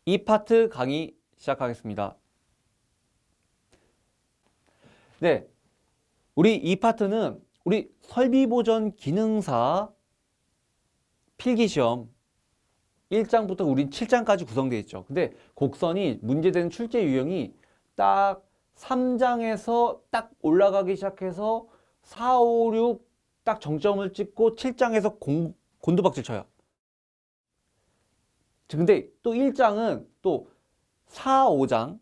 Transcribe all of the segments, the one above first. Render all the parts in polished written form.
이 파트 강의 시작하겠습니다. 네, 우리 이 파트는 우리 설비보전 기능사 필기시험 1장부터 우린 7장까지 구성되어 있죠. 근데 곡선이 문제되는 출제 유형이 딱 3장에서 딱 올라가기 시작해서 4, 5, 6 딱 정점을 찍고 7장에서 곤두박질 쳐요. 근데 또 1장은 또 4, 5장,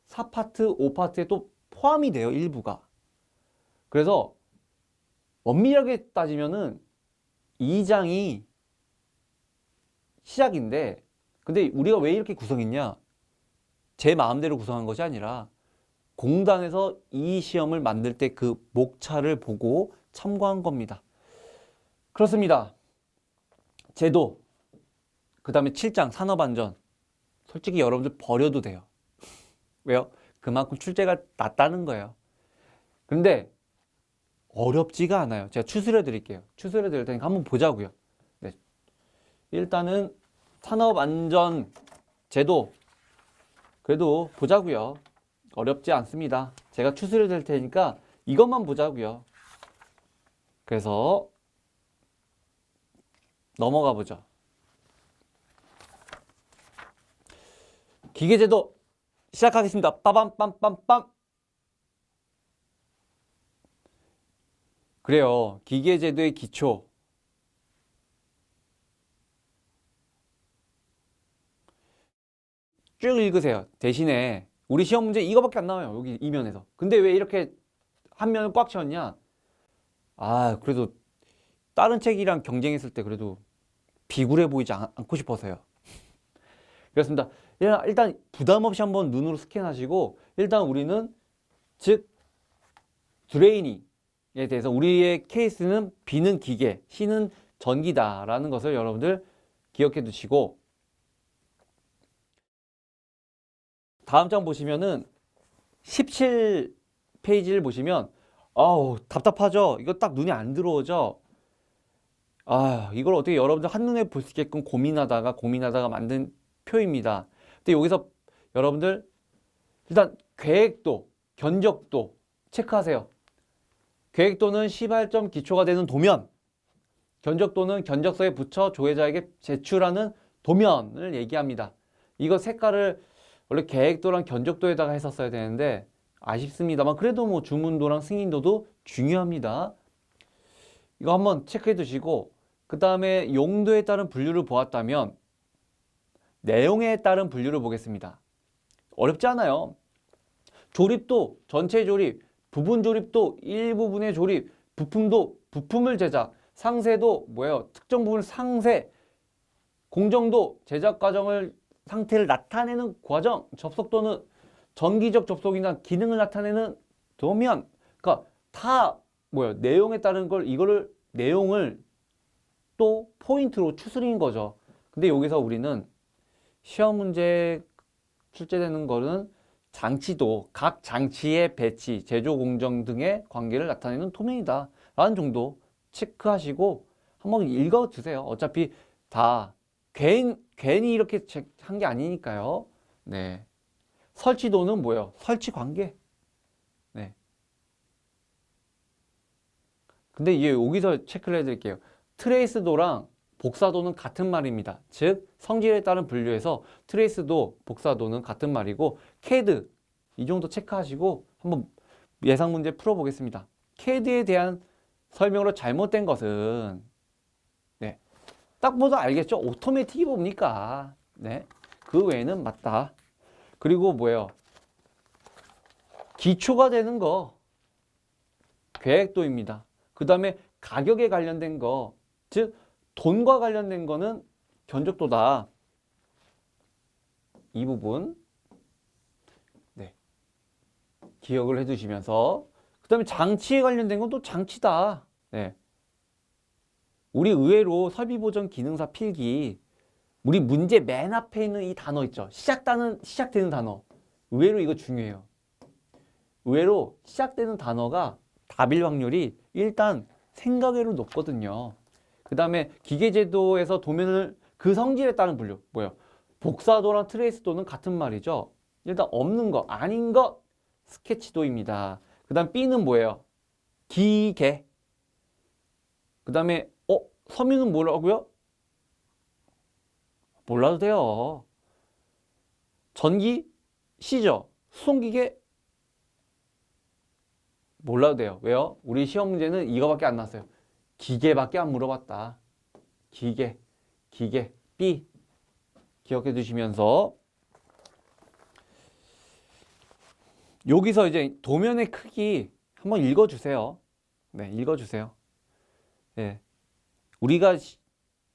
4파트, 5파트에 또 포함이 돼요, 일부가. 그래서 엄밀하게 따지면은 2장이 시작인데, 근데 우리가 왜 이렇게 구성했냐? 제 마음대로 구성한 것이 아니라 공단에서 이 시험을 만들 때 그 목차를 보고 참고한 겁니다. 그렇습니다. 제도, 그 다음에 7장 산업안전. 솔직히 여러분들 버려도 돼요. 왜요? 그만큼 출제가 낮다는 거예요. 근데 어렵지가 않아요. 제가 추스려 드릴게요. 추스려 드릴 테니까 한번 보자고요. 네. 일단은 산업안전 제도 그래도 보자고요. 어렵지 않습니다. 제가 추스려 드릴 테니까 이것만 보자고요. 그래서 넘어가 보죠. 기계제도 시작하겠습니다. 빠밤빰빰빰. 그래요. 기계제도의 기초. 쭉 읽으세요. 대신에 우리 시험 문제 이거밖에 안 나와요. 여기 이면에서. 근데 왜 이렇게 한 면을 꽉 채웠냐? 그래도 다른 책이랑 경쟁했을 때 그래도 비굴해 보이지 않고 싶어서요. 그렇습니다. 일단 부담 없이 한번 눈으로 스캔하시고 일단 우리는 즉 드레이닝에 대해서 우리의 케이스는 B는 기계, C는 전기다라는 것을 여러분들 기억해 두시고 다음 장 보시면은 17페이지를 보시면 답답하죠? 이거 딱 눈에 안 들어오죠? 이걸 어떻게 여러분들 한눈에 볼 수 있게끔 고민하다가 만든 표입니다. 근데 여기서 여러분들 일단 계획도, 견적도 체크하세요. 계획도는 시발점 기초가 되는 도면, 견적도는 견적서에 붙여 조회자에게 제출하는 도면을 얘기합니다. 이거 색깔을 원래 계획도랑 견적도에다가 했었어야 되는데 아쉽습니다만 그래도 뭐 주문도랑 승인도도 중요합니다. 이거 한번 체크해 두시고 그 다음에 용도에 따른 분류를 보았다면 내용에 따른 분류를 보겠습니다. 어렵지 않아요. 조립도 전체 조립, 부분 조립도 일부분의 조립, 부품도 부품을 제작, 상세도 뭐예요? 특정 부분 상세, 공정도 제작 과정을 상태를 나타내는 과정, 접속도는 전기적 접속이나 기능을 나타내는 도면. 그러니까 다 뭐예요? 내용에 따른 걸 이거를 내용을 또 포인트로 추스린 거죠. 근데 여기서 우리는 시험 문제 출제되는 거는 장치도 각 장치의 배치, 제조 공정 등의 관계를 나타내는 도면이다 라는 정도 체크하시고 한번 읽어 주세요. 어차피 다 괜히 이렇게 한 게 아니니까요. 네. 설치도는 뭐예요? 설치 관계. 네. 근데 이게 여기서 체크를 해드릴게요. 트레이스도랑 복사도는 같은 말입니다. 즉 성질에 따른 분류에서 트레이스도, 복사도는 같은 말이고 CAD 이 정도 체크하시고 한번 예상 문제 풀어보겠습니다. CAD에 대한 설명으로 잘못된 것은 네. 딱 보도 알겠죠? 오토매틱이 뭡니까? 네. 그 외에는 맞다. 그리고 뭐예요? 기초가 되는 거 계획도입니다. 그 다음에 가격에 관련된 거, 즉 돈과 관련된 거는 견적도다. 이 부분 네. 기억을 해두시면서 그 다음에 장치에 관련된 건 또 장치다. 네. 우리 의외로 설비보전 기능사 필기 우리 문제 맨 앞에 있는 이 단어 있죠. 시작되는 단어. 의외로 이거 중요해요. 의외로 시작되는 단어가 답일 확률이 일단 생각외로 높거든요. 그 다음에 기계제도에서 도면을 그 성질에 따른 분류. 뭐예요? 복사도랑 트레이스도는 같은 말이죠. 일단 없는 거, 아닌 것, 스케치도입니다. 그 다음 B는 뭐예요? 기계. 그 다음에 섬유는 뭐라고요? 몰라도 돼요. 전기? C죠. 수송기계? 몰라도 돼요. 왜요? 우리 시험 문제는 이거밖에 안 났어요. 기계밖에 안 물어봤다. 기계, 기계, B. 기억해 두시면서 여기서 이제 도면의 크기 한번 읽어주세요. 네, 읽어주세요. 네. 우리가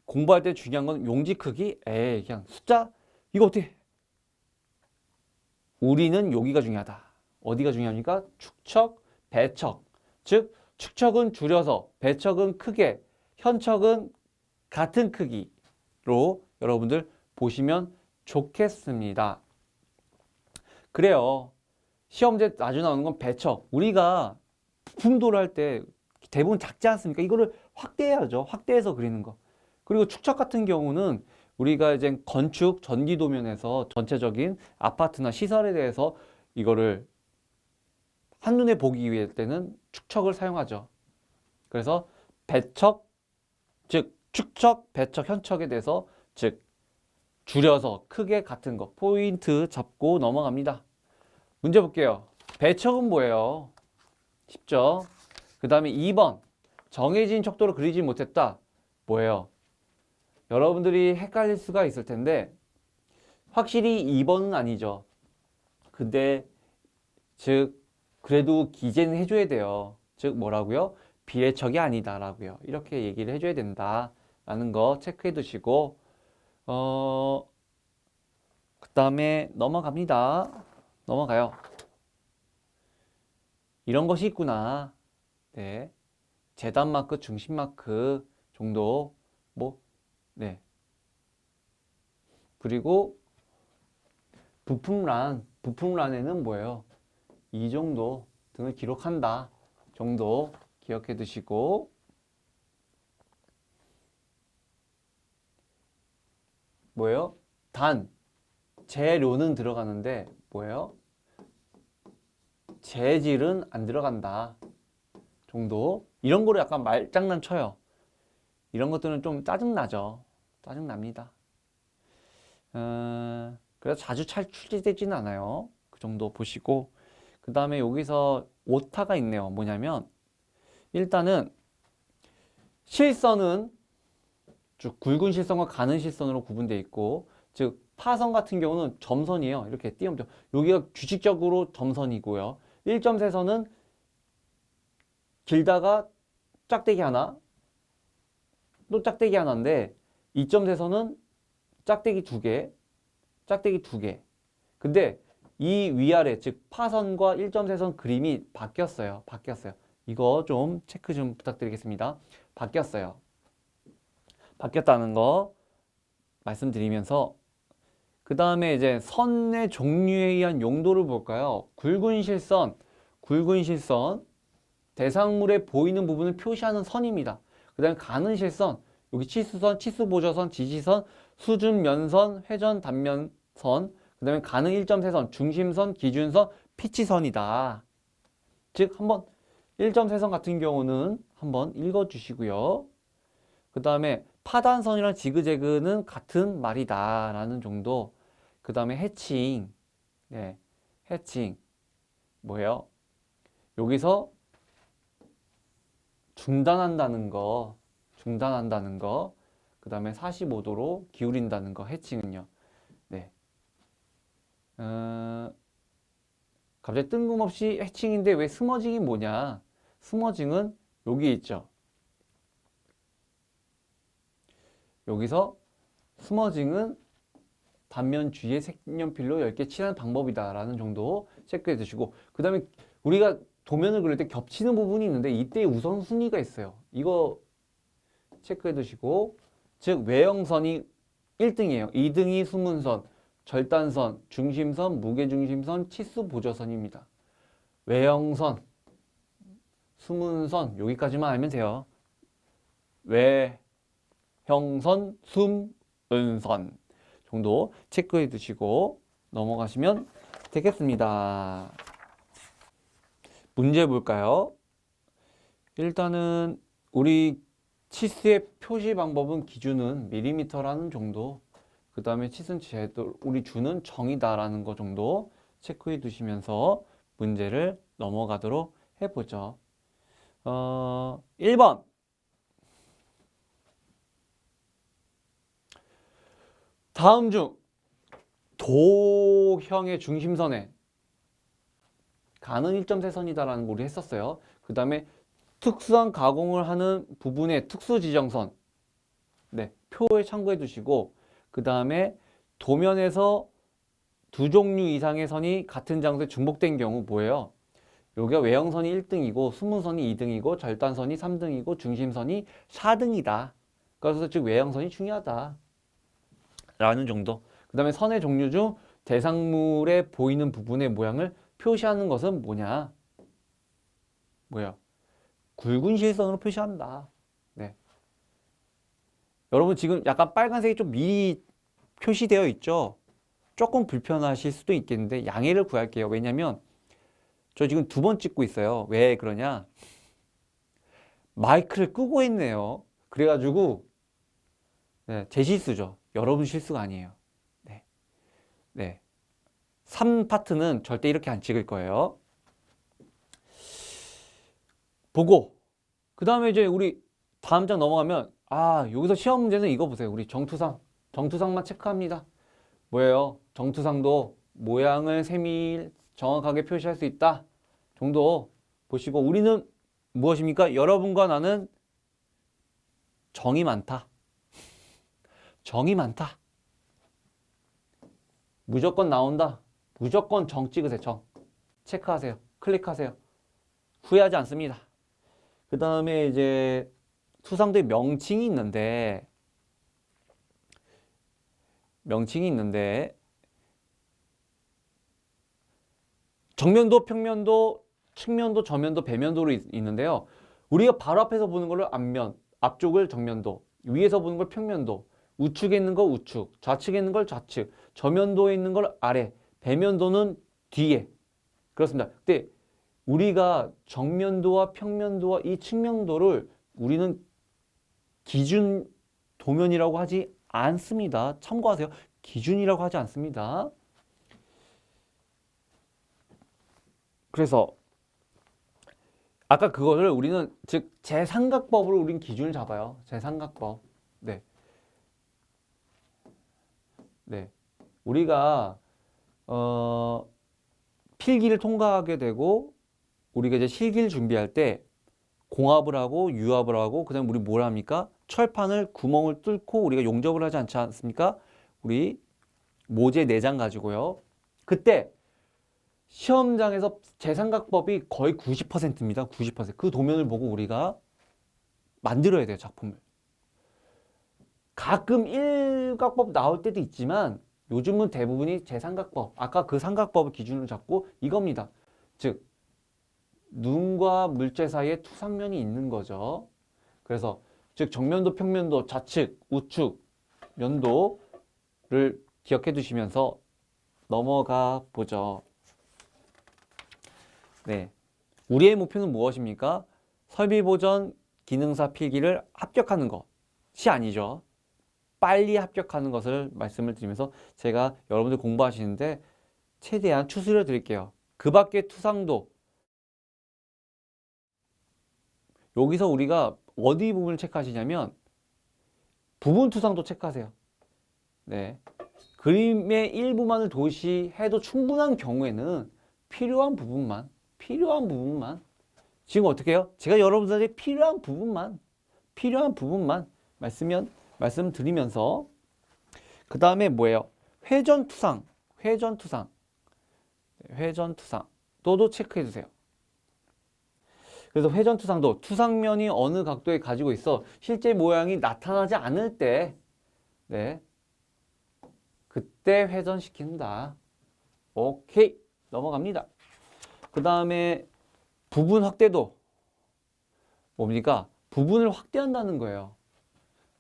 공부할 때 중요한 건 용지 크기? 에이, 그냥 숫자? 이거 어떻게? 우리는 여기가 중요하다. 어디가 중요합니까? 축척, 배척. 즉, 축척은 줄여서, 배척은 크게, 현척은 같은 크기로 여러분들 보시면 좋겠습니다. 그래요. 시험제 자주 나오는 건 배척. 우리가 부품도를 할 때 대부분 작지 않습니까? 이거를 확대해야죠. 확대해서 그리는 거. 그리고 축척 같은 경우는 우리가 이제 건축 전기도면에서 전체적인 아파트나 시설에 대해서 이거를 한눈에 보기 위해 때는 축척을 사용하죠. 그래서 배척, 즉 축척, 배척, 현척에 대해서 즉 줄여서 크게 같은 거 포인트 잡고 넘어갑니다. 문제 볼게요. 배척은 뭐예요? 쉽죠? 그 다음에 2번 정해진 척도로 그리지 못했다. 뭐예요? 여러분들이 헷갈릴 수가 있을 텐데 확실히 2번은 아니죠. 근데 즉 그래도 기재는 해줘야 돼요. 즉 뭐라고요? 비례척이 아니다라고요. 이렇게 얘기를 해줘야 된다라는 거 체크해 두시고 그 다음에 넘어갑니다. 넘어가요. 이런 것이 있구나. 네. 재단 마크, 중심 마크 정도 네. 그리고 부품란에는 뭐예요? 이 정도 등을 기록한다 정도 기억해 두시고 뭐예요? 재료는 들어가는데 뭐예요? 재질은 안 들어간다 정도. 이런 거를 약간 말장난 쳐요. 이런 것들은 좀 짜증나죠. 짜증납니다. 그래서 자주 출제되지는 않아요. 그 정도 보시고 그 다음에 여기서 오타가 있네요. 뭐냐면 일단은 실선은 쭉 굵은 실선과 가는 실선으로 구분되어 있고 즉 파선 같은 경우는 점선이에요. 이렇게 띄우면 여기가 규칙적으로 점선이고요. 1.3선은 길다가 짝대기 하나 또 짝대기 하나인데 2.3선은 짝대기 두 개, 짝대기 두 개. 근데 이 위아래 즉 파선과 1.3선 그림이 바뀌었어요. 이거 좀 체크 좀 부탁드리겠습니다. 바뀌었어요. 바뀌었다는 거 말씀드리면서 그 다음에 이제 선의 종류에 의한 용도를 볼까요? 굵은 실선 대상물에 보이는 부분을 표시하는 선입니다. 그 다음에 가는 실선 여기 치수선, 치수보조선, 지지선, 수준 면선, 회전 단면선 그 다음에 가는 1.3선, 중심선, 기준선, 피치선이다. 즉 한번 1.3선 같은 경우는 한번 읽어주시고요. 그 다음에 파단선이랑 지그재그는 같은 말이다 라는 정도. 그 다음에 해칭 해칭 뭐예요? 여기서 중단한다는 거 그 다음에 45도로 기울인다는 거 해칭은요. 네. 갑자기 뜬금없이 해칭인데 왜 스머징이 뭐냐? 스머징은 여기 있죠. 여기서 스머징은 단면 주위에 색연필로 10개 칠하는 방법이다 라는 정도 체크해 두시고 그 다음에 우리가 도면을 그릴 때 겹치는 부분이 있는데 이때 우선순위가 있어요. 이거 체크해 두시고 즉 외형선이 1등이에요. 2등이 수문선, 절단선, 중심선, 무게중심선, 치수보조선입니다. 외형선, 수문선 여기까지만 알면 돼요. 외형선, 숨은선 정도 체크해 두시고 넘어가시면 되겠습니다. 문제 볼까요? 일단은 우리 치수의 표시 방법은 기준은 밀리미터라는 정도, 그 다음에 치수는 제도 우리 주는 정의다라는 거 정도 체크해 두시면서 문제를 넘어가도록 해보죠. 1번. 다음 중 도형의 중심선에 가는 일점세선이다라는 거 우리 했었어요. 그 다음에 특수한 가공을 하는 부분의 특수지정선, 네, 표에 참고해 두시고, 그 다음에 도면에서 두 종류 이상의 선이 같은 장소에 중복된 경우 뭐예요? 여기가 외형선이 1등이고 수문선이 2등이고 절단선이 3등이고 중심선이 4등이다. 그래서 즉 외형선이 중요하다 라는 정도. 그 다음에 선의 종류 중 대상물에 보이는 부분의 모양을 표시하는 것은 뭐냐? 뭐야? 굵은 실선으로 표시한다. 네. 여러분 지금 약간 빨간색이 좀 미리 표시되어 있죠? 조금 불편하실 수도 있겠는데 양해를 구할게요. 왜냐면 저 지금 2번 찍고 있어요. 왜 그러냐? 마이크를 끄고 있네요. 그래가지고 네, 제 실수죠. 여러분 실수가 아니에요. 네. 네. 3파트는 절대 이렇게 안 찍을 거예요. 보고 그 다음에 이제 우리 다음 장 넘어가면 여기서 시험 문제는 이거 보세요. 우리 정투상만 체크합니다. 뭐예요? 정투상도 모양을 세밀 정확하게 표시할 수 있다 정도 보시고, 우리는 무엇입니까? 여러분과 나는 정이 많다. 정이 많다. 무조건 나온다. 무조건 정 찍으세요. 정. 체크하세요. 클릭하세요. 후회하지 않습니다. 그 다음에 이제 투상도에 명칭이 있는데 정면도, 평면도, 측면도, 저면도, 배면도로 있는데요. 우리가 바로 앞에서 보는 거를 앞면, 앞쪽을 정면도, 위에서 보는 걸 평면도, 우측에 있는 거 우측, 좌측에 있는 걸 좌측, 저면도에 있는 걸 아래, 배면도는 뒤에. 그렇습니다. 근데 우리가 정면도와 평면도와 이 측면도를 우리는 기준 도면이라고 하지 않습니다. 참고하세요. 기준이라고 하지 않습니다. 그래서 아까 그거를 우리는 즉 제삼각법으로 우리는 기준을 잡아요. 제삼각법. 네. 네. 우리가 필기를 통과하게 되고 우리가 이제 실기를 준비할 때 공합을 하고 유합을 하고 그다음에 우리 뭘 합니까? 철판을 구멍을 뚫고 우리가 용접을 하지 않지 않습니까? 우리 모재 4장 가지고요. 그때 시험장에서 제삼각법이 거의 90%입니다. 90%. 그 도면을 보고 우리가 만들어야 돼요, 작품을. 가끔 일각법 나올 때도 있지만 요즘은 대부분이 제삼각법, 아까 그 삼각법을 기준으로 잡고 이겁니다. 즉 눈과 물체 사이에 투상면이 있는 거죠. 그래서 즉 정면도, 평면도, 좌측, 우측, 면도를 기억해 두시면서 넘어가 보죠. 네, 우리의 목표는 무엇입니까? 설비보전 기능사 필기를 합격하는 것이 아니죠. 빨리 합격하는 것을 말씀을 드리면서 제가 여러분들 공부하시는데 최대한 추스려 드릴게요. 그 밖에 투상도, 여기서 우리가 어디 부분을 체크하시냐면 부분 투상도 체크하세요. 네, 그림의 일부만을 도시해도 충분한 경우에는 필요한 부분만 지금 어떻게 해요? 제가 여러분들에게 필요한 부분만 말씀드리면서 그 다음에 뭐예요? 회전투상 또도 체크해 주세요. 그래서 회전투상도 투상면이 어느 각도에 가지고 있어 실제 모양이 나타나지 않을 때 네, 그때 회전시킨다. 오케이, 넘어갑니다. 그 다음에 부분 확대도 뭡니까? 부분을 확대한다는 거예요.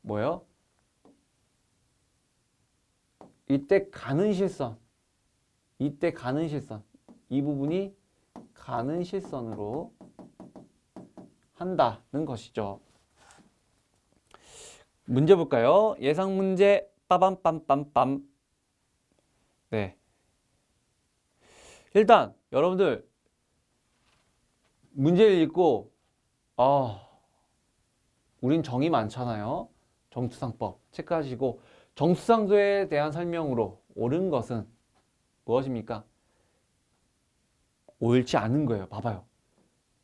뭐요? 이때 가는 실선, 이때 가는 실선, 이 부분이 가는 실선으로 한다는 것이죠. 문제 볼까요? 예상 문제 빠밤빰빰빰. 네. 일단 여러분들 문제를 읽고 우린 정이 많잖아요. 정수상법 체크하시고 정수상도에 대한 설명으로 옳은 것은 무엇입니까? 옳지 않은 거예요. 봐봐요.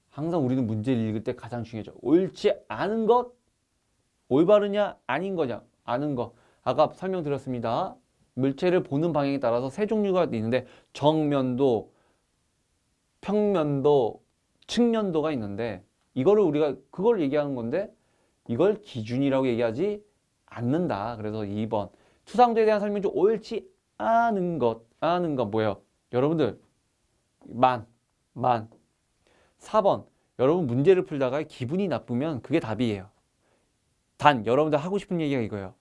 항상 우리는 문제를 읽을 때 가장 중요하죠. 옳지 않은 것, 올바르냐 아닌 거냐 아는 거. 아까 설명드렸습니다. 물체를 보는 방향에 따라서 세 종류가 있는데 정면도, 평면도, 측면도가 있는데 이거를 우리가 그걸 얘기하는 건데 이걸 기준이라고 얘기하지 않는다. 그래서 2번 투상도에 대한 설명 중 옳지 않은 것, 아는 것 뭐예요? 여러분들 만 4번 여러분 문제를 풀다가 기분이 나쁘면 그게 답이에요. 단 여러분들 하고 싶은 얘기가 이거예요.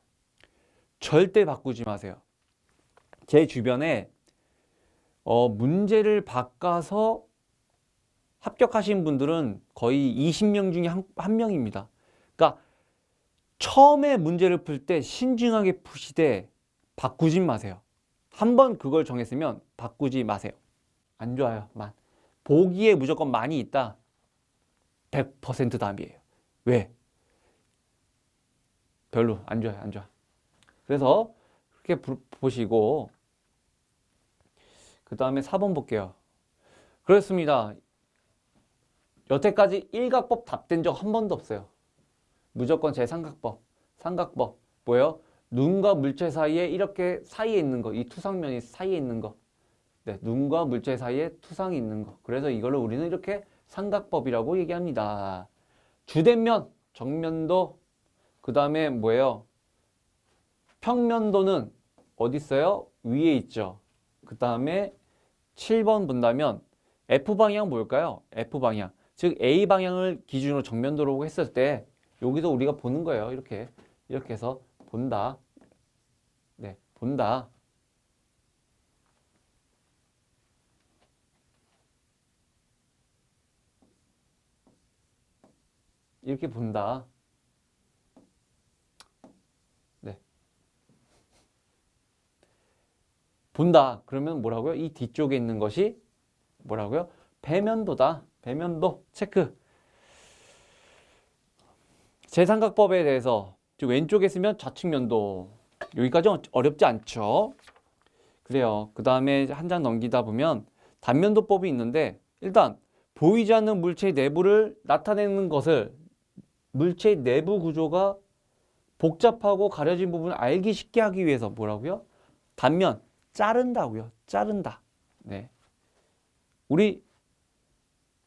절대 바꾸지 마세요. 제 주변에 문제를 바꿔서 합격하신 분들은 거의 20명 중에 한 명입니다. 그러니까 처음에 문제를 풀 때 신중하게 푸시되 바꾸지 마세요. 한번 그걸 정했으면 바꾸지 마세요. 안 좋아요. 보기에 무조건 많이 있다. 100% 답이에요. 왜? 별로 안 좋아요. 안 좋아. 그래서 그렇게 보시고 그 다음에 4번 볼게요. 그렇습니다. 여태까지 일각법 답된 적 한 번도 없어요. 무조건 제 삼각법 뭐예요? 눈과 물체 사이에 이렇게 사이에 있는 거, 이 투상면이 사이에 있는 거. 네, 눈과 물체 사이에 투상이 있는 거. 그래서 이거를 우리는 이렇게 삼각법이라고 얘기합니다. 주된 면, 정면도, 그 다음에 뭐예요? 평면도는 어디 있어요? 위에 있죠. 그 다음에 7번 본다면 F방향 뭘까요? F방향. 즉 A방향을 기준으로 정면도로 했을 때 여기서 우리가 보는 거예요. 이렇게 해서 본다. 네, 본다. 이렇게 본다. 네. 본다. 그러면 뭐라고요? 이 뒤쪽에 있는 것이 뭐라고요? 배면도다. 배면도 체크. 제삼각법에 대해서 왼쪽에 쓰면 좌측면도. 여기까지 어렵지 않죠? 그래요. 그 다음에 한 장 넘기다 보면 단면도법이 있는데 일단 보이지 않는 물체의 내부를 나타내는 것을 물체의 내부 구조가 복잡하고 가려진 부분을 알기 쉽게 하기 위해서 뭐라고요? 단면, 자른다고요. 자른다. 네. 우리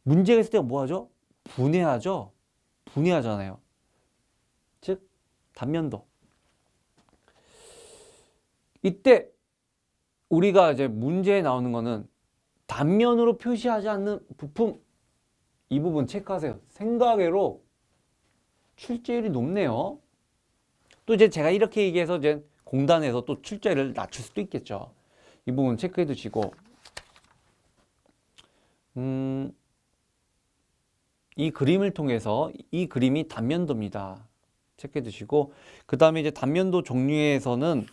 문제가 있을 때 뭐 하죠? 분해하죠? 분해하잖아요. 즉, 단면도. 이때 우리가 이제 문제에 나오는 거는 단면으로 표시하지 않는 부품, 이 부분 체크하세요. 생각외로 출제율이 높네요. 또 이제 제가 이렇게 얘기해서 이제 공단에서 또 출제를 낮출 수도 있겠죠. 이 부분 체크해 두시고, 이 그림을 통해서 이 그림이 단면도입니다. 체크해 두시고, 그 다음에 이제 단면도 종류에서는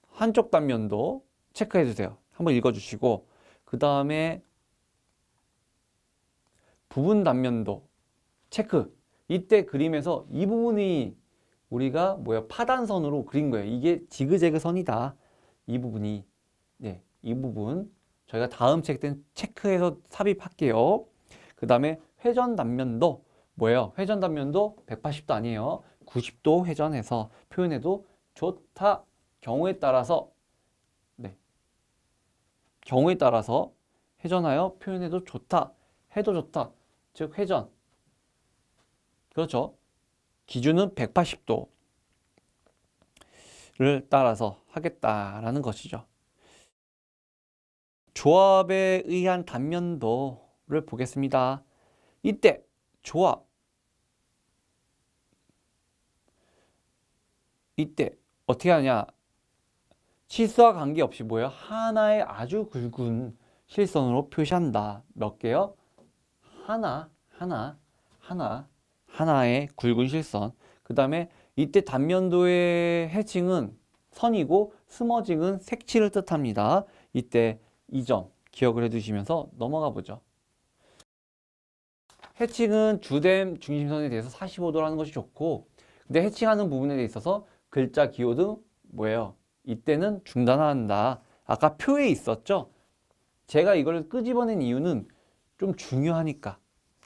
한쪽 단면도 체크해 주세요. 한번 읽어 주시고, 그 다음에 부분 단면도 체크. 이때 그림에서 이 부분이 우리가 파단선으로 그린 거예요. 이게 지그재그 선이다. 이 부분이. 네, 이 부분 저희가 다음 책 때 체크해서 삽입할게요. 그 다음에 회전 단면도 뭐예요? 회전 단면도 180도 아니에요. 90도 회전해서 표현해도 좋다. 경우에 따라서 경우에 따라서 회전하여 표현해도 좋다. 해도 좋다. 즉 회전. 그렇죠. 기준은 180도를 따라서 하겠다라는 것이죠. 조합에 의한 단면도를 보겠습니다. 이때 조합. 이때 어떻게 하냐? 치수와 관계없이 뭐예요? 하나의 아주 굵은 실선으로 표시한다. 몇 개요? 하나의 굵은 실선. 그 다음에 이때 단면도의 해칭은 선이고 스머징은 색칠을 뜻합니다. 이때 이 점 기억을 해두시면서 넘어가 보죠. 해칭은 주댐 중심선에 대해서 45도로 하는 것이 좋고, 근데 해칭하는 부분에 있어서 글자 기호 등 뭐예요? 이때는 중단한다. 아까 표에 있었죠? 제가 이걸 끄집어낸 이유는 좀 중요하니까.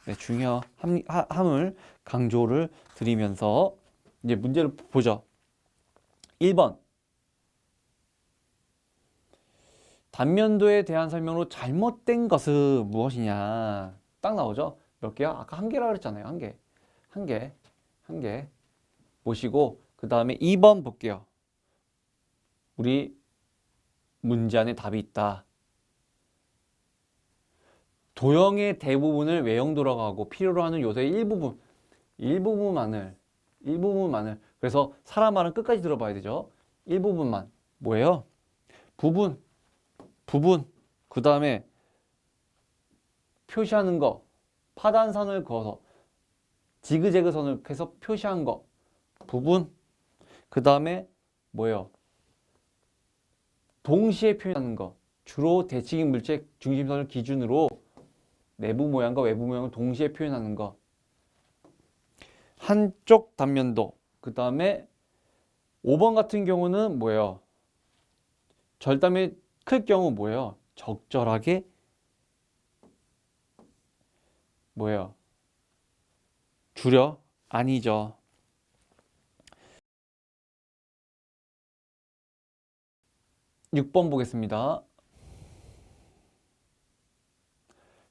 네, 중요함을 강조를 드리면서 이제 문제를 보죠. 1번. 단면도에 대한 설명으로 잘못된 것은 무엇이냐? 딱 나오죠? 몇 개야? 아까 한 개라 그랬잖아요. 한 개. 보시고, 그 다음에 2번 볼게요. 우리 문제 안에 답이 있다. 도형의 대부분을 외형도라고 하고 필요로 하는 요소의 일부분만을 그래서 사람 말은 끝까지 들어봐야 되죠. 일부분만 뭐예요? 부분 그 다음에 표시하는 거 파단선을 그어서 지그재그 선을 해서 표시한 거 부분 그 다음에 뭐예요? 동시에 표현하는 거 주로 대칭인 물체 중심선을 기준으로 내부 모양과 외부 모양을 동시에 표현하는 거 한쪽 단면도 그 다음에 5번 같은 경우는 뭐예요? 절단면이 클 경우 뭐예요? 적절하게 뭐예요? 줄여? 아니죠. 육 번 보겠습니다.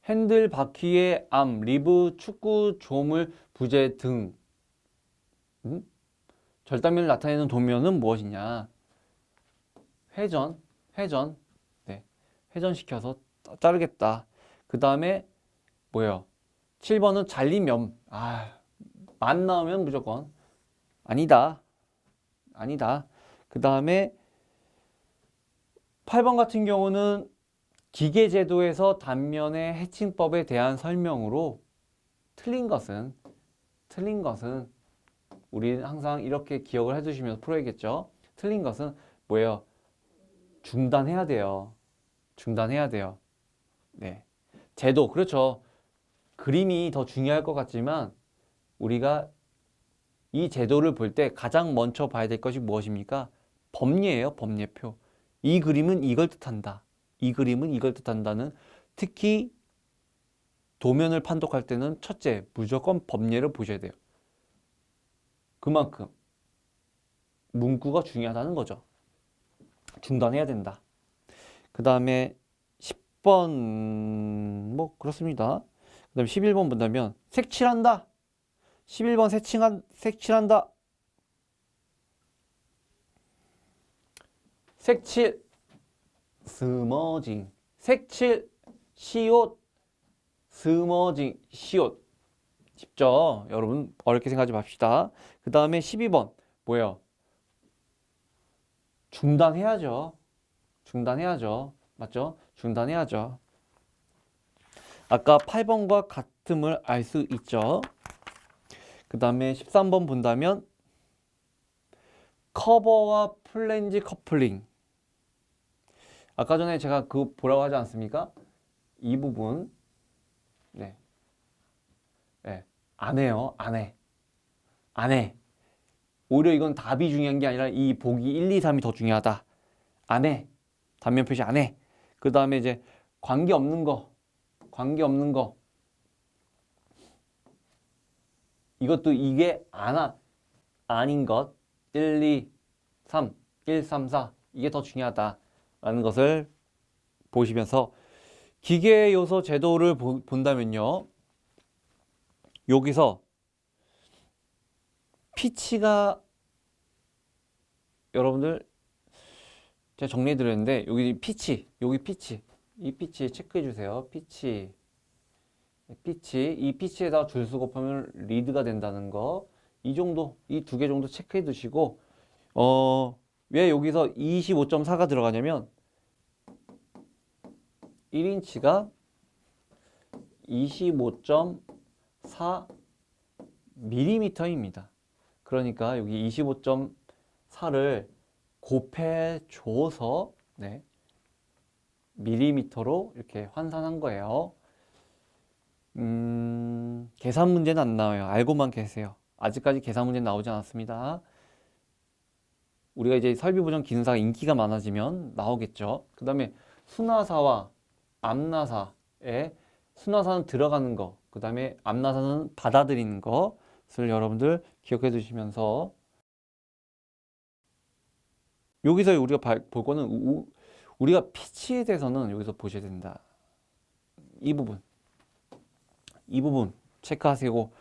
핸들, 바퀴의 암, 리브, 축구, 조물, 부재 등 절단면을 나타내는 도면은 무엇이냐? 회전, 네, 회전시켜서 자르겠다. 그 다음에 뭐예요? 7번은 잘린 면, 만 나오면 무조건 아니다. 그 다음에 8번 같은 경우는 기계제도에서 단면의 해칭법에 대한 설명으로 틀린 것은 우리는 항상 이렇게 기억을 해두시면서 풀어야겠죠. 틀린 것은 뭐예요? 중단해야 돼요. 네. 제도, 그렇죠. 그림이 더 중요할 것 같지만 우리가 이 제도를 볼 때 가장 먼저 봐야 될 것이 무엇입니까? 법례예요, 법례표. 이 그림은 이걸 뜻한다. 는 특히 도면을 판독할 때는 첫째, 무조건 법례를 보셔야 돼요. 그만큼 문구가 중요하다는 거죠. 중단해야 된다. 그 다음에 10번 뭐 그렇습니다. 그 다음에 11번 본다면 색칠한다. 11번 색칠한다. 색칠 스머징 색칠 시옷 스머징 시옷 쉽죠? 여러분 어렵게 생각하지 맙시다. 그 다음에 12번 뭐예요? 중단해야죠. 맞죠? 중단해야죠. 아까 8번과 같음을 알 수 있죠. 그 다음에 13번 본다면 커버와 플랜지 커플링. 아까 전에 제가 그 보라고 하지 않습니까? 이 부분 네. 안 해요. 안 해. 오히려 이건 답이 중요한 게 아니라 이 보기 1, 2, 3이 더 중요하다. 안 해. 단면 표시 안 해. 그 다음에 이제 관계없는 거. 이것도 이게 아닌 것. 1, 2, 3, 1, 3, 4. 이게 더 중요하다라는 것을 보시면서 기계 요소 제도를 본다면요. 여기서 피치가 여러분들 제가 정리해 드렸는데 여기 피치 이 피치 체크해 주세요. 피치 이 피치에다 줄수 곱하면 리드가 된다는 거 이 정도 이 두 개 정도 체크해 두시고 왜 여기서 25.4가 들어가냐면 1인치가 25.4 mm입니다. 그러니까 여기 25.4를 곱해줘서 네, 밀리미터로 이렇게 환산한 거예요. 계산 문제는 안 나와요. 알고만 계세요. 아직까지 계산 문제는 나오지 않았습니다. 우리가 이제 설비보정 기능사가 인기가 많아지면 나오겠죠. 그 다음에 순화사와 암나사에 순화사는 들어가는 거, 그 다음에 암나사는 받아들이는 것을 여러분들 기억해 두시면서 여기서 우리가 볼 거는 우리가 피치에 대해서는 여기서 보셔야 된다. 이 부분 체크하시고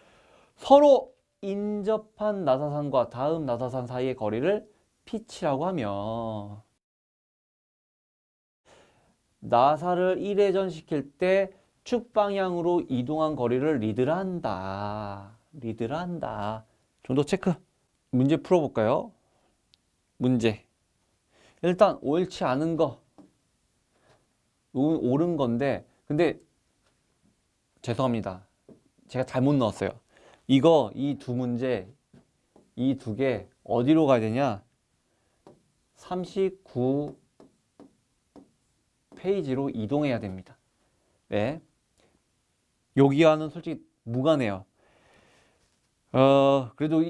서로 인접한 나사산과 다음 나사산 사이의 거리를 피치라고 하며 나사를 1회전 시킬 때 축 방향으로 이동한 거리를 리드라 한다. 리드라 한다. 정도 체크. 문제 풀어볼까요? 문제. 일단 옳지 않은 거. 옳은 건데 근데 죄송합니다. 제가 잘못 넣었어요. 이 두 문제, 이 두 개 어디로 가야 되냐? 39 페이지로 이동해야 됩니다. 네. 여기와는 솔직히 무관해요. 그래도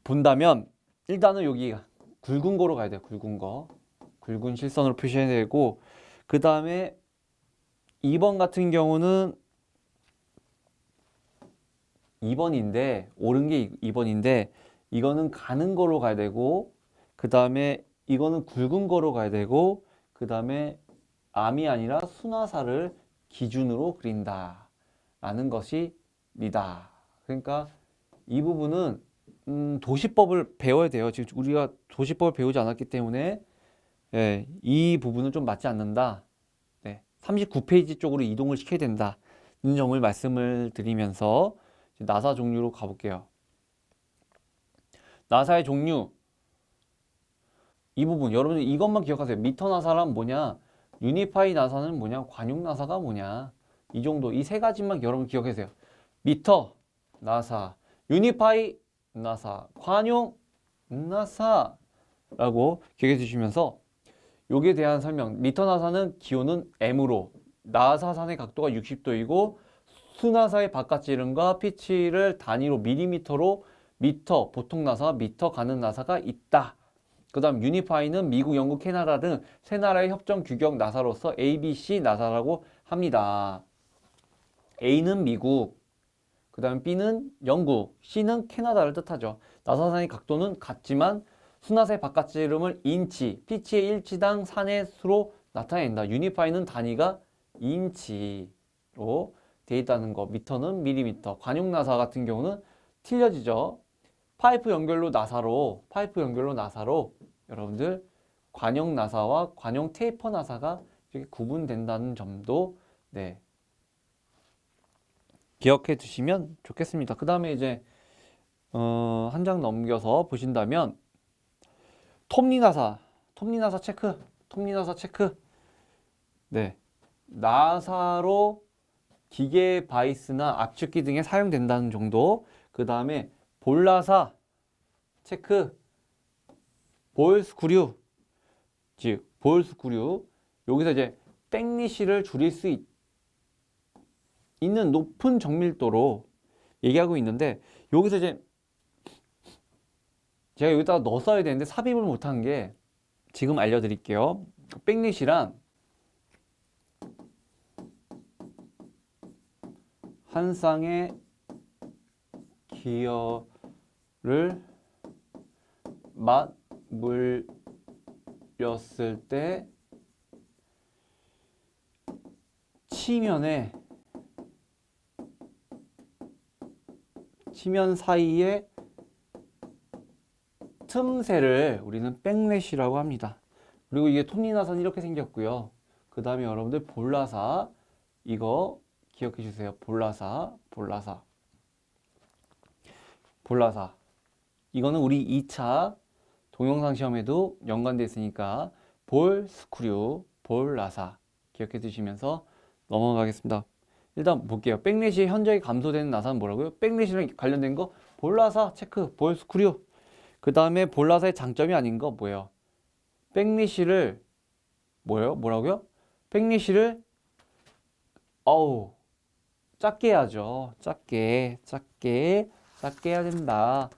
본다면 일단은 여기 굵은 거로 가야 돼요. 굵은 거. 굵은 실선으로 표시해야 되고 그 다음에 2번 같은 경우는 2번인데 옳은 게 2번인데 이거는 가는 거로 가야 되고 그 다음에 이거는 굵은 거로 가야 되고 그 다음에 암이 아니라 순화사를 기준으로 그린다 라는 것입니다. 그러니까 이 부분은 도시법을 배워야 돼요. 지금 우리가 도시법을 배우지 않았기 때문에 예, 이 부분은 좀 맞지 않는다. 네, 39페이지 쪽으로 이동을 시켜야 된다는 점을 말씀을 드리면서 나사 종류로 가볼게요. 나사의 종류 이 부분 여러분들 이것만 기억하세요. 미터 나사란 뭐냐, 유니파이 나사는 뭐냐, 관용 나사가 뭐냐, 이 정도 이 세 가지만 여러분 기억하세요. 미터 나사, 유니파이 나사, 관용 나사라고 기억해 주시면서 여기에 대한 설명. 미터 나사는 기호는 M으로 나사산의 각도가 60도이고 순나사의 바깥 지름과 피치를 단위로 밀리미터로 미터, 보통 나사, 미터 가는 나사가 있다. 그 다음 유니파이는 미국, 영국, 캐나다 등 세 나라의 협정 규격 나사로서 ABC 나사라고 합니다. A는 미국, 그 다음 B는 영국, C는 캐나다를 뜻하죠. 나사산의 각도는 같지만 순나사의 바깥 지름을 인치, 피치의 일치당 산의 수로 나타낸다. 유니파이는 단위가 인치로 되어 있다는 거. 미터는 밀리미터. 관용 나사 같은 경우는 틀려지죠. 파이프 연결로 나사로 여러분들 관용 나사와 관용 테이퍼 나사가 이렇게 구분된다는 점도 네, 기억해 두시면 좋겠습니다. 그 다음에 이제 한 장 넘겨서 보신다면 톱니나사 체크. 네, 나사로 기계 바이스나 압축기 등에 사용된다는 정도. 그 다음에 볼나사 체크. 볼스크류, 즉 볼스크류. 여기서 이제 백리시를 줄일 수 있는 높은 정밀도로 얘기하고 있는데 여기서 이제 제가 여기다가 넣었어야 되는데 삽입을 못한 게 지금 알려드릴게요. 백리시란 한 쌍의 기어를 맞물렸을 때 치면 사이에 틈새를 우리는 백래시라고 합니다. 그리고 이게 톱니나사는 이렇게 생겼고요. 그 다음에 여러분들 볼나사 이거 기억해 주세요. 볼나사 이거는 우리 2차 동영상 시험에도 연관돼 있으니까 볼 스크류, 볼 나사 기억해 두시면서 넘어가겠습니다. 일단 볼게요. 백래시의 현저히 감소되는 나사는 뭐라고요? 백래시랑 관련된 거 볼 나사 체크, 볼 스크류. 그 다음에 볼 나사의 장점이 아닌 거 뭐예요? 백래시를 뭐라고요? 백래시를 작게 해야죠. 작게 해야 된다.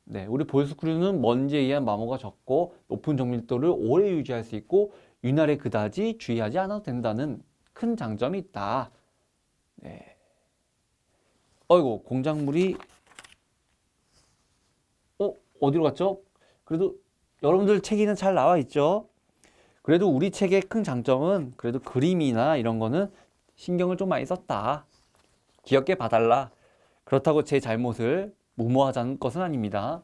네, 우리 볼 스크류는 먼지에 의한 마모가 적고 높은 정밀도를 오래 유지할 수 있고 윤활에 그다지 주의하지 않아도 된다는 큰 장점이 있다. 네. 어이구, 공작물이 어디로 갔죠? 그래도 여러분들 책에는 잘 나와 있죠? 그래도 우리 책의 큰 장점은 그래도 그림이나 이런 거는 신경을 좀 많이 썼다. 귀엽게 봐달라. 그렇다고 제 잘못을 무모하자는 것은 아닙니다.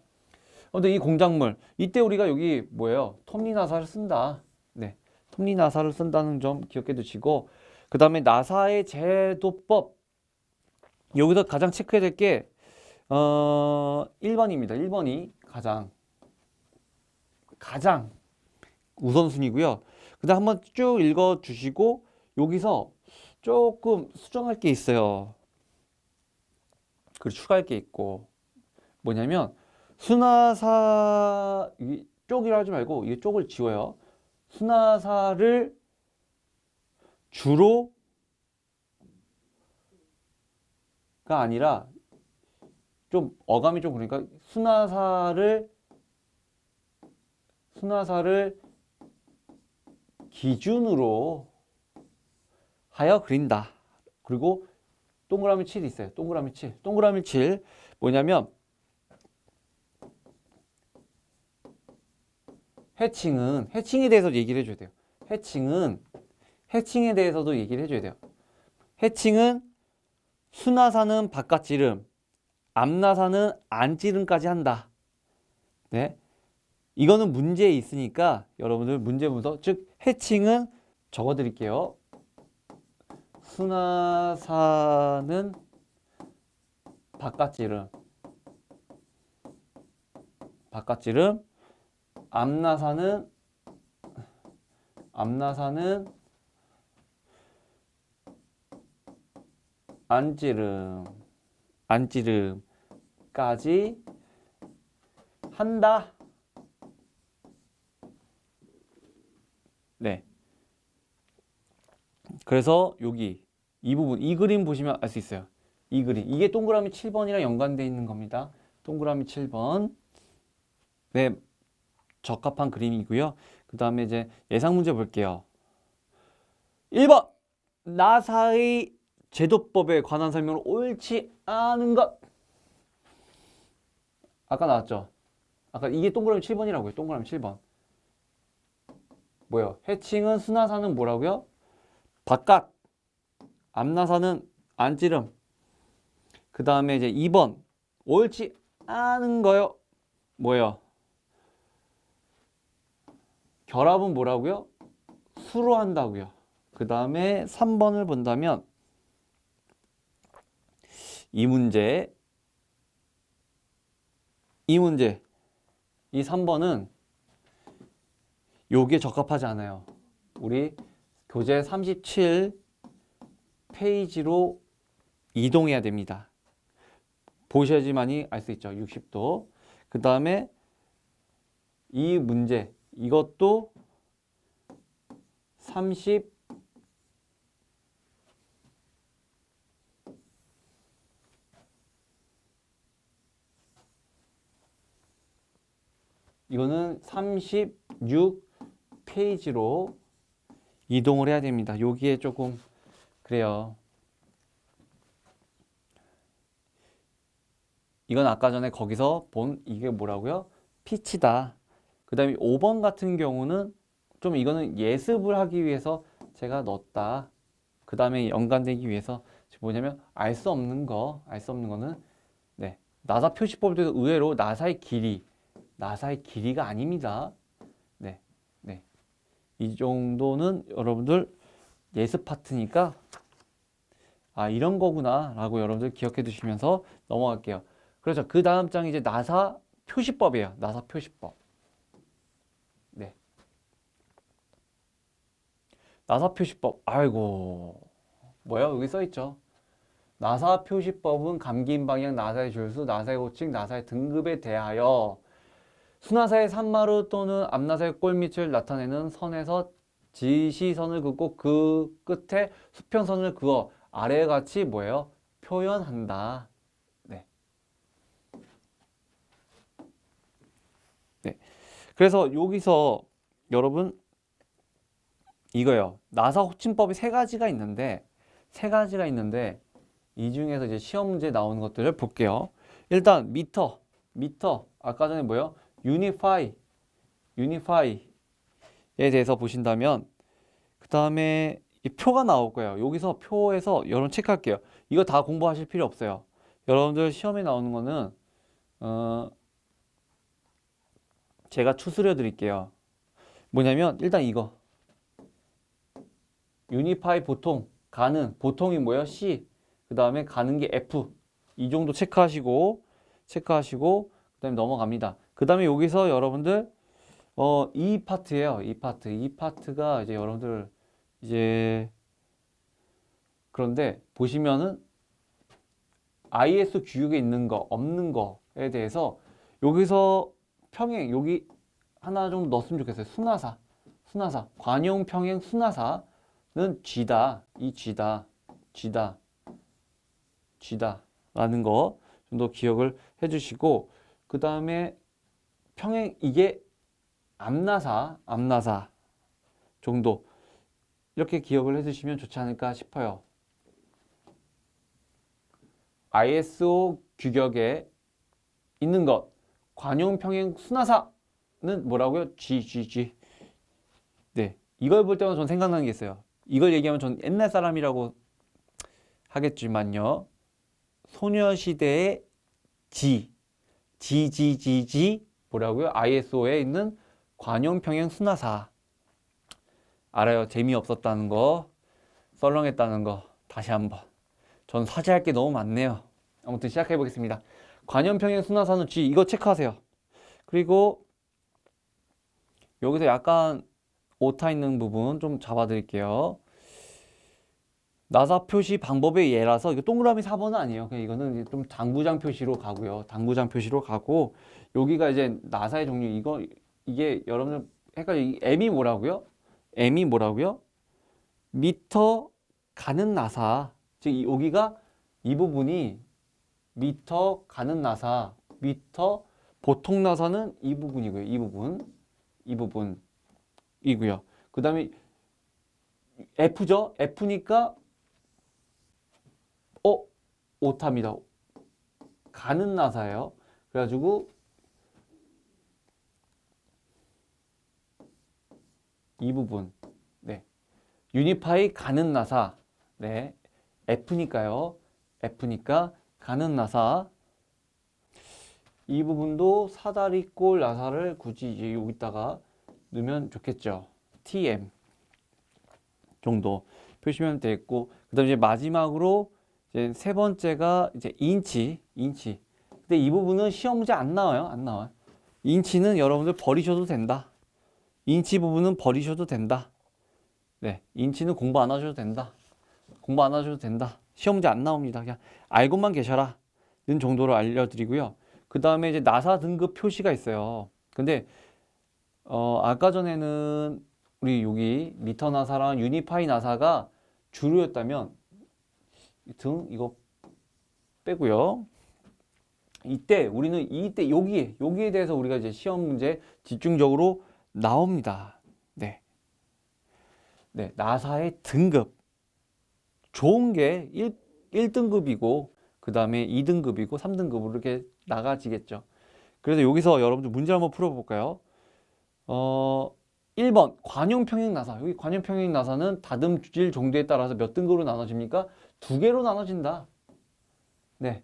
근데 이 공작물, 이때 우리가 여기 뭐예요? 톱니나사를 쓴다. 네, 톱니나사를 쓴다는 점 기억해 두시고, 그 다음에 나사의 제도법. 여기서 가장 체크해야 될 게 1번입니다. 1번이 가장 우선순위고요. 그 다음 한번 쭉 읽어 주시고 여기서 조금 수정할 게 있어요. 그리고 추가할 게 있고 뭐냐면 순화사 이 쪽이라 하지 말고 이 쪽을 지워요. 순화사를 주로가 아니라 좀 어감이 좀 그러니까 순화사를 기준으로 하여 그린다. 그리고 동그라미 7이 있어요. 동그라미 7. 동그라미 7 뭐냐면 해칭에 대해서 얘기를 해줘야 돼요. 해칭에 대해서도 얘기를 해줘야 돼요. 해칭은 순화사는 바깥지름, 앞나사는 안지름까지 한다. 네, 이거는 문제에 있으니까 여러분들 문제 문서 즉 해칭은 적어드릴게요. 순화사는 바깥지름, 앞나사는 안지름까지 한다. 네. 그래서 여기 이 부분, 이 그림 보시면 알 수 있어요. 이 그림. 이게 동그라미 7번이랑 연관되어 있는 겁니다. 동그라미 7번. 네. 적합한 그림이고요. 그 다음에 이제 예상 문제 볼게요. 1번. 나사의 제도법에 관한 설명을 옳지 않은 것. 아까 나왔죠? 아까 이게 동그라미 7번이라고요. 동그라미 7번. 뭐요? 해칭은 순화사는 뭐라고요? 바깥. 앞나사는 안지름. 그 다음에 이제 2번. 옳지 않은 거요. 뭐예요? 결합은 뭐라고요? 수로 한다고요. 그 다음에 3번을 본다면 이 문제, 이 3번은 요게 적합하지 않아요. 우리 교재 37페이지로 이동해야 됩니다. 보셔야지만이 알 수 있죠. 60도. 그 다음에 이 문제, 이것도 30 이거는 36페이지로 이동을 해야 됩니다. 여기에 조금 그래요. 이건 아까 전에 거기서 본 이게 뭐라고요? 피치다. 그 다음에 5번 같은 경우는 좀 이거는 예습을 하기 위해서 제가 넣었다. 그 다음에 연관되기 위해서 뭐냐면 알 수 없는 거는 네, 나사 표시법에도 의외로 나사의 길이가 아닙니다. 네, 네. 이 정도는 여러분들 예습 파트니까 아 이런 거구나 라고 여러분들 기억해 두시면서 넘어갈게요. 그렇죠. 그 다음 장이 이제 나사 표시법이에요. 나사 표시법. 나사 표시법. 아이고. 뭐야? 여기 써 있죠. 나사 표시법은 감긴 방향, 나사의 줄수, 나사의 호칭, 나사의 등급에 대하여 수나사의 산마루 또는 앞나사의 꼴밑을 나타내는 선에서 지시선을 긋고 그 끝에 수평선을 그어 아래와 같이 뭐예요? 표현한다. 네. 네. 그래서 여기서 여러분 이거요. 나사 호칭법이 세 가지가 있는데 이 중에서 이제 시험 문제 나오는 것들을 볼게요. 일단 미터 아까 전에 뭐요? 유니파이에 대해서 보신다면 그 다음에 이 표가 나올 거예요. 여기서 표에서 여러분 체크할게요. 이거 다 공부하실 필요 없어요. 여러분들 시험에 나오는 거는 제가 추스려 드릴게요. 뭐냐면 일단 이거 유니파이 보통 가는 보통이 뭐예요? C 그 다음에 가는 게 F 이 정도 체크하시고 그 다음에 넘어갑니다. 그 다음에 여기서 여러분들 이 파트예요. 이 파트가 이제 여러분들 이제 그런데 보시면은 IS 규격에 있는 거 없는 거에 대해서 여기서 평행 여기 하나 좀 넣었으면 좋겠어요. 순하사 관용 평행 순하사는 G다. 이 G다 라는 거 좀 더 기억을 해주시고 그 다음에 평행 이게 앞나사 정도 이렇게 기억을 해주시면 좋지 않을까 싶어요. ISO 규격에 있는 것 관용 평행 순하사는 뭐라고요? G. 네, 이걸 볼 때마다 전 생각나는 게 있어요. 이걸 얘기하면 전 옛날 사람이라고 하겠지만요. 소녀시대의 G 뭐라고요? ISO에 있는 관용 평행 순하사 알아요? 재미없었다는 거, 썰렁했다는 거 다시 한번. 전 사죄할 게 너무 많네요. 아무튼 시작해 보겠습니다. 관용 평행 순하사는 G 이거 체크하세요. 그리고 여기서 약간 오타 있는 부분 좀 잡아 드릴게요. 나사 표시 방법의 예라서 이거 동그라미 4번은 아니에요. 그냥 이거는 좀 당구장 표시로 가고요. 당구장 표시로 가고 여기가 이제 나사의 종류 이게 여러분들 헷갈려. M이 뭐라고요? 미터 가는 나사. 즉 여기가 이 부분이 미터 가는 나사. 미터 보통 나사는 이 부분이고요. 이 부분이고요. 그 다음에 F죠? F니까 오타입니다. 가는 나사예요. 그래가지고 이 부분, 네, 유니파이 가는 나사, 네, F니까요. F니까 가는 나사. 이 부분도 사다리꼴 나사를 굳이 이제 여기다가 넣으면 좋겠죠. TM 정도 표시면 되겠고, 그다음 이제 마지막으로 이제 세 번째가 이제 인치. 근데 이 부분은 시험 문제 안 나와요. 인치는 여러분들 버리셔도 된다. 인치 부분은 버리셔도 된다. 네, 인치는 공부 안 하셔도 된다. 시험 문제 안 나옵니다. 그냥 알고만 계셔라. 는 정도로 알려드리고요. 그 다음에 이제 나사 등급 표시가 있어요. 근데 아까 전에는 우리 여기 미터 나사랑 유니파이 나사가 주류였다면 이거 빼고요. 우리는 여기에 대해서 우리가 이제 시험 문제 집중적으로 나옵니다. 네. 네, 나사의 등급. 좋은 게 1등급이고 그 다음에 2등급이고 3등급으로 이렇게 나가지겠죠. 그래서 여기서 여러분들 문제 한번 풀어볼까요? 1번 관용 평행 나사. 여기 관용 평행 나사는 다듬질 정도에 따라서 몇 등급으로 나눠집니까? 2개로 나눠진다. 네,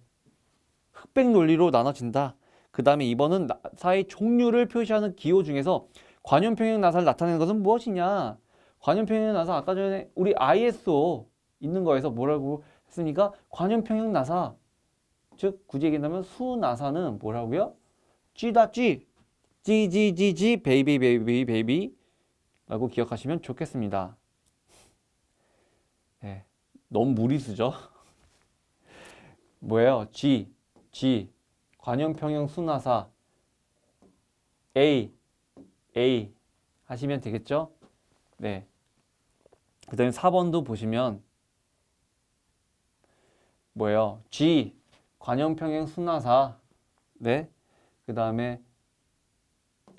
흑백 논리로 나눠진다. 그 다음에 2번은 나사의 종류를 표시하는 기호 중에서 관용 평행 나사를 나타내는 것은 무엇이냐? 관용 평행 나사 아까 전에 우리 ISO 있는 거에서 뭐라고 했으니까 관용 평행 나사, 즉 굳이 얘기한다면 수나사는 뭐라고요? G다. G 베이비 라고 기억하시면 좋겠습니다. 네, 너무 무리수죠. 뭐예요? G 관형평형 순화사 A 하시면 되겠죠? 네. 그 다음에 4번도 보시면 뭐예요? G 관형평형 순화사 네. 그 다음에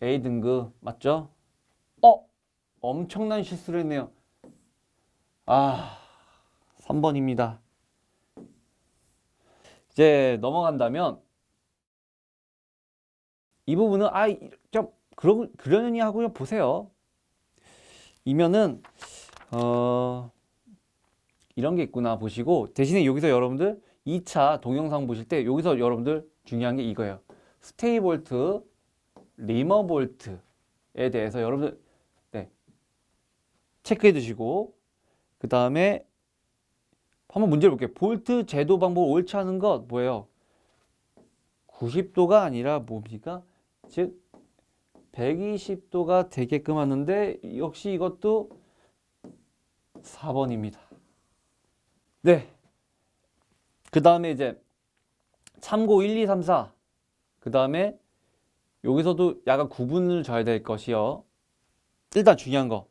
A 등급 맞죠? 엄청난 실수를 했네요. 3번입니다. 이제 넘어간다면 이 부분은 좀 그러려니 하고 그냥 보세요. 이면은 이런 게 있구나 보시고 대신에 여기서 여러분들 2차 동영상 보실 때 여기서 여러분들 중요한 게 이거예요. 스테이볼트, 리머볼트에 대해서 여러분들 네, 체크해 두시고 그 다음에 한번 문제를 볼게요. 볼트 제도 방법 옳지 않은 것 뭐예요? 90도가 아니라 뭡니까? 즉 120도가 되게끔 하는데 역시 이것도 4번입니다. 네. 그 다음에 이제 참고 1, 2, 3, 4. 그 다음에 여기서도 약간 구분을 져야 될 것이요. 일단 중요한 거.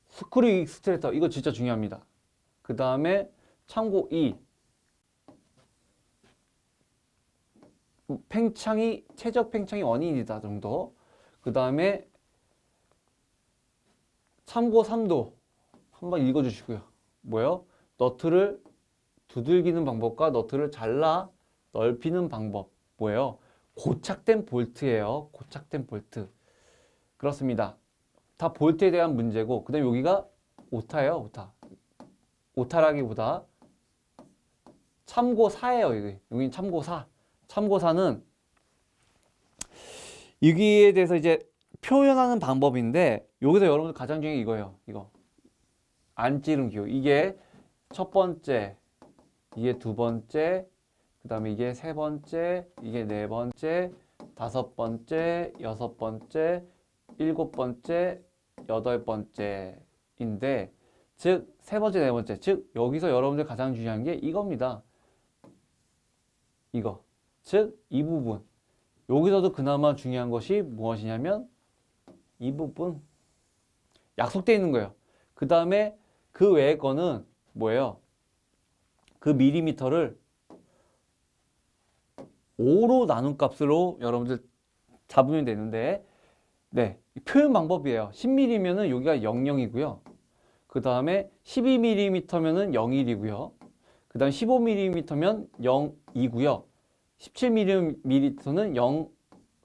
스크류 익스트랙터 이거 진짜 중요합니다. 그 다음에 참고 2. 최적 팽창이 원인이다 정도. 그 다음에 참고 3도 한번 읽어주시고요. 뭐요? 너트를 두들기는 방법과 너트를 잘라 넓히는 방법. 뭐예요? 고착된 볼트예요. 고착된 볼트. 그렇습니다. 다 볼트에 대한 문제고 그 다음에 여기가 오타예요. 오타. 오타라기보다 참고 4예요. 여기 참고 4. 참고 4는 여기에 대해서 이제 표현하는 방법인데 여기서 여러분들 가장 중요한 게 이거예요. 이거 안찌름 기호. 이게 첫 번째, 이게 두 번째, 그 다음에 이게 세 번째, 이게 네 번째, 다섯 번째, 여섯 번째, 일곱 번째, 여덟 번째인데 즉 세 번째, 네 번째. 즉 여기서 여러분들 가장 중요한 게 이겁니다. 이거. 즉 이 부분. 여기서도 그나마 중요한 것이 무엇이냐면 이 부분. 약속되어 있는 거예요. 그 다음에 그 외의 거는 뭐예요? 그 밀리미터를 5로 나눈 값으로 여러분들 잡으면 되는데 네, 표현 방법이에요. 10mm면은 여기가 00이고요. 그 다음에 12mm면은 01이고요. 그 다음 15mm면 02고요. 17mm는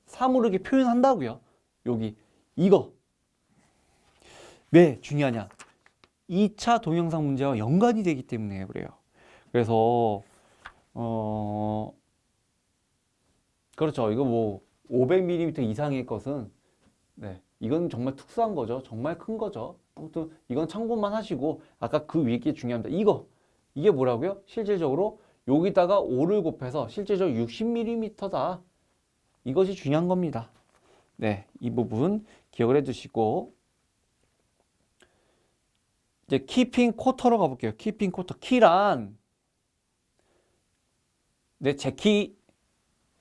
03으로 이렇게 표현한다고요. 여기 이거 왜 중요하냐? 2차 동영상 문제와 연관이 되기 때문에 그래요. 그래서 그렇죠. 이거 뭐 500mm 이상의 것은 네, 이건 정말 특수한 거죠. 정말 큰 거죠. 아무튼 이건 참고만 하시고 아까 그 위에 게 중요합니다. 이게 뭐라고요? 실질적으로 여기다가 5를 곱해서 실제적으로 60mm다. 이것이 중요한 겁니다. 네, 이 부분 기억을 해주시고 이제 키핑 쿼터로 가볼게요. 키핑 쿼터. 키란 제 키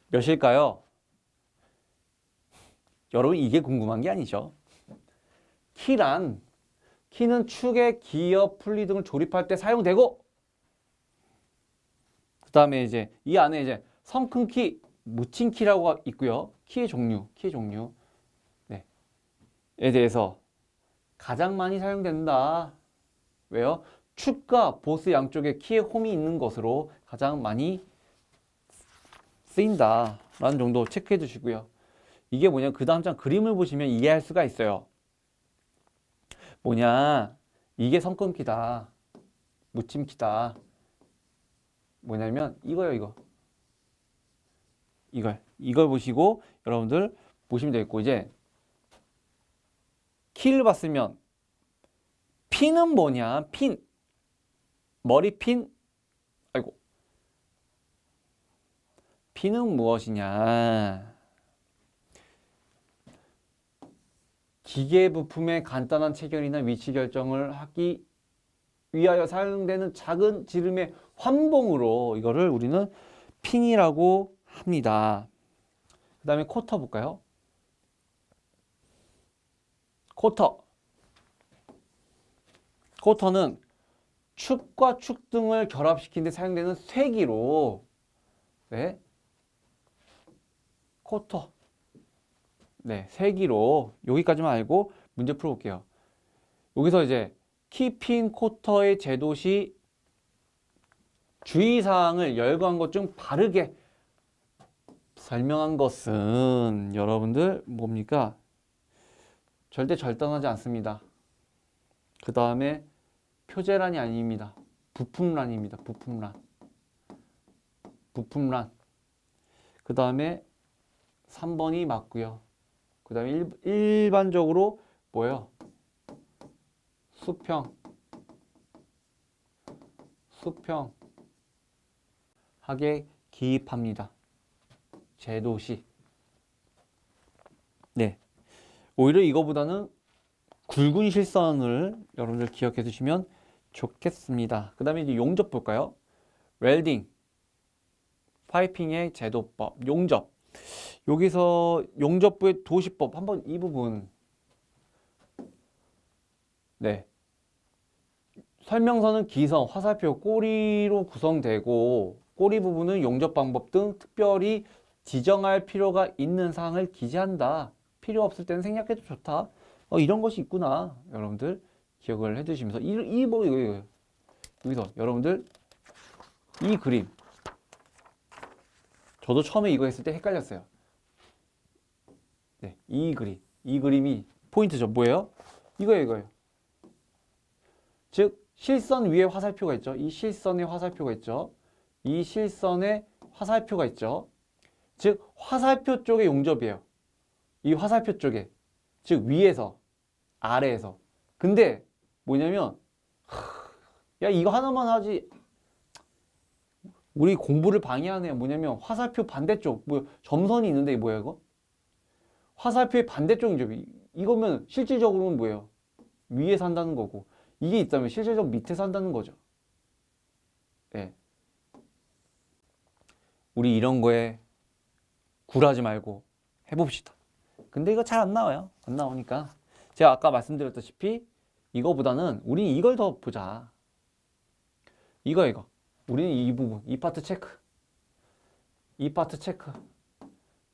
몇일까요? 여러분 이게 궁금한 게 아니죠. 키는 축의 기어, 풀리 등을 조립할 때 사용되고 그 다음에 이제 이 안에 이제 성큰 키, 묻힌 키라고 있고요. 키의 종류 네. 에 대해서 가장 많이 사용된다. 왜요? 축과 보스 양쪽에 키의 홈이 있는 것으로 가장 많이 쓰인다 라는 정도 체크해 주시고요. 이게 뭐냐, 그 다음 장 그림을 보시면 이해할 수가 있어요. 뭐냐, 이게 성큼키다, 묻힘키다. 뭐냐면 이거예요. 이걸 보시고 여러분들 보시면 되겠고, 이제 키를 봤으면 핀은 뭐냐, 머리핀, 핀은 무엇이냐. 기계 부품의 간단한 체결이나 위치 결정을 하기 위하여 사용되는 작은 지름의 환봉으로 이거를 우리는 핀이라고 합니다. 그 다음에 쿼터 볼까요? 쿼터는 축과 축 등을 결합시키는 데 사용되는 쇠기로, 네, 쿼터, 네, 쇠기로 여기까지만 알고 문제 풀어볼게요. 여기서 이제 키핀 쿼터의 제도시 주의사항을 열거한 것 중 바르게 설명한 것은 여러분들 뭡니까? 절대 절단하지 않습니다. 그 다음에 표제란이 아닙니다. 부품란입니다. 부품란. 그 다음에 3번이 맞고요. 그 다음에 일반적으로 뭐예요? 수평하게 기입합니다. 제도시. 네. 오히려 이거보다는 굵은 실선을 여러분들 기억해 두시면 좋겠습니다. 그 다음에 이제 용접 볼까요? 웰딩, 파이핑의 제도법, 용접. 여기서 용접부의 도시법, 한번 이 부분. 네. 설명서는 기성, 화살표, 꼬리로 구성되고 꼬리 부분은 용접 방법 등 특별히 지정할 필요가 있는 사항을 기재한다. 필요 없을 때는 생략해도 좋다. 이런 것이 있구나. 여러분들 기억을 해두시면서 여기서 여러분들 이 그림, 저도 처음에 이거 했을 때 헷갈렸어요. 네, 이 그림이 포인트죠. 뭐예요? 이거예요. 즉 실선 위에 화살표가 있죠. 이 실선에 화살표가 있죠. 이 실선에 화살표가 있죠. 즉 화살표 쪽에 용접이에요. 이 화살표 쪽에, 즉 위에서, 아래에서. 근데 뭐냐면 야 이거 하나만 하지, 우리 공부를 방해하네요. 뭐냐면 화살표 반대쪽, 점선이 있는데 뭐야 이거? 화살표의 반대쪽 용접. 이거면 실질적으로는 뭐예요? 위에서 한다는 거고, 이게 있다면 실질적으로 밑에서 한다는 거죠. 네. 우리 이런 거에 굴하지 말고 해봅시다. 근데 이거 잘 안 나와요. 안 나오니까 제가 아까 말씀드렸다시피 이거보다는 우리 이걸 더 보자. 이거 우리는 이 부분, 이 파트 체크,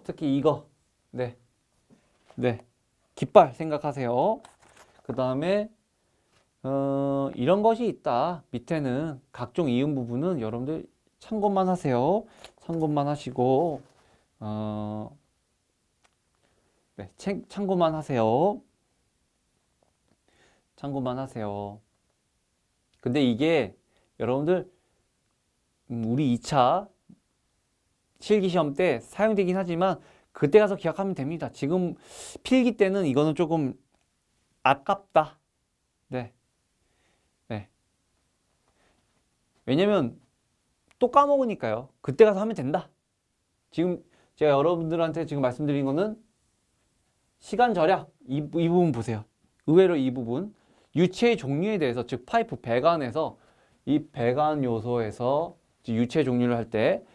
특히 이거. 네, 깃발 생각하세요. 그 다음에 이런 것이 있다. 밑에는 각종 이음 부분은 여러분들 참고만 하세요. 참고만 하시고 네, 참고만 하세요. 근데 이게 여러분들 우리 2차 실기시험 때 사용되긴 하지만 그때 가서 기억하면 됩니다. 지금 필기 때는 이거는 조금 아깝다. 네. 왜냐면 또 까먹으니까요. 그때 가서 하면 된다. 지금 제가 여러분들한테 지금 말씀드린 거는 시간 절약, 이 부분 보세요. 의외로 이 부분 유체의 종류에 대해서, 즉 파이프 배관에서, 이 배관 요소에서 유체 종류를 할 때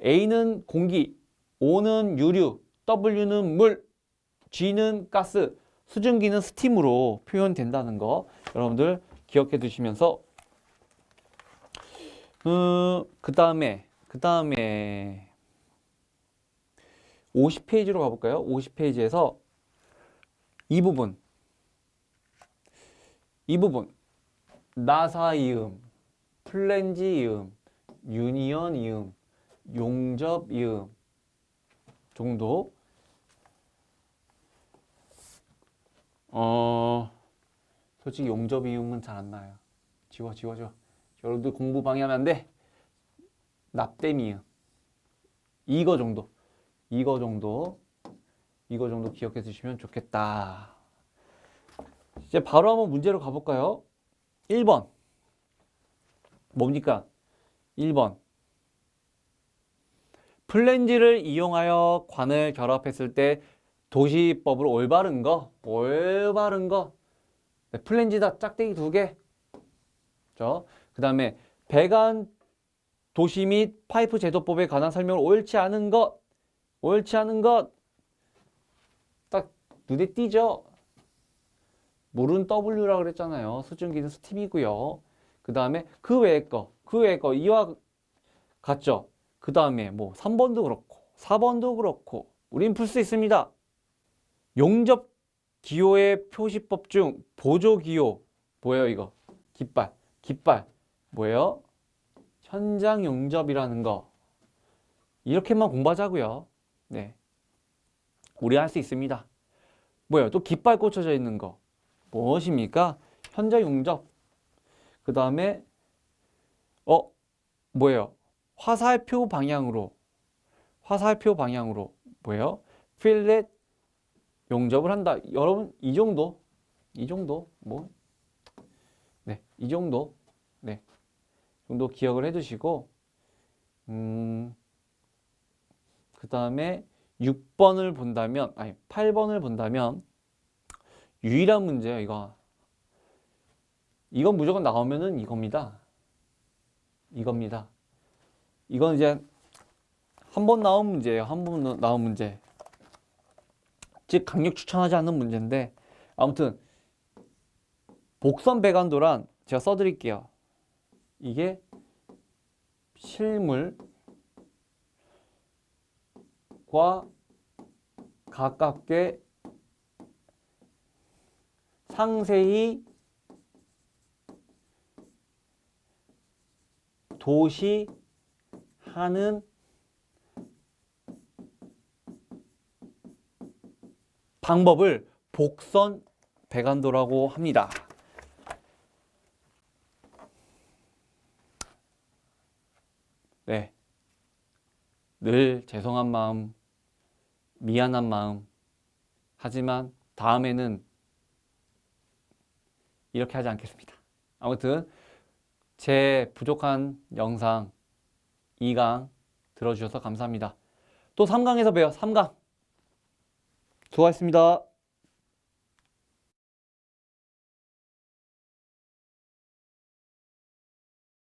A는 공기, O는 유류, W는 물, G는 가스, 수증기는 스팀으로 표현된다는 거 여러분들 기억해 두시면서 그 다음에 50페이지로 가볼까요? 50페이지에서 이 부분 나사이음, 플랜지이음, 유니언이음, 용접이음 정도. 솔직히 용접이음은 잘 안 나요. 지워. 여러분들 공부 방해하면 안 돼. 납땜이음. 이거 정도 기억해 주시면 좋겠다. 이제 바로 한번 문제로 가볼까요? 1번 뭡니까? 1번 플랜지를 이용하여 관을 결합했을 때 도시법으로 올바른 거. 네, 플랜지다 짝대기 2개. 그 다음에 배관 도시 및 파이프 제도법에 관한 설명을 옳지 않은 것, 딱 눈에 띄죠? 물은 W라고 그랬잖아요. 수증기는 스팀이고요. 그 다음에 그 외의 거 이와 같죠? 그 다음에 뭐 3번도 그렇고 4번도 그렇고 우린 풀 수 있습니다. 용접 기호의 표시법 중 보조 기호 뭐예요 이거? 깃발 뭐예요? 현장 용접이라는 거 이렇게만 공부하자고요. 네, 우리 할 수 있습니다. 뭐예요? 또 깃발 꽂혀져 있는 거 무엇입니까? 현장 용접. 그 다음에 뭐예요? 화살표 방향으로 뭐예요? 필렛 용접을 한다. 여러분 이 정도 뭐 네, 이 정도 네, 정도 기억을 해두시고 그 다음에 6번을 본다면 아니 8번을 본다면 유일한 문제예요. 이건 무조건 나오면은 이겁니다. 이건 이제 한 번 나온 문제예요. 한 번 나온 문제. 즉 강력 추천하지 않는 문제인데 아무튼 복선 배관도란 제가 써드릴게요. 이게 실물과 가깝게 상세히 도시하는 방법을 복선 배관도라고 합니다. 네, 늘 죄송한 마음, 미안한 마음. 하지만 다음에는 이렇게 하지 않겠습니다. 아무튼 제 부족한 영상 2강 들어주셔서 감사합니다. 또 3강에서 봬요. 3강. 수고하셨습니다.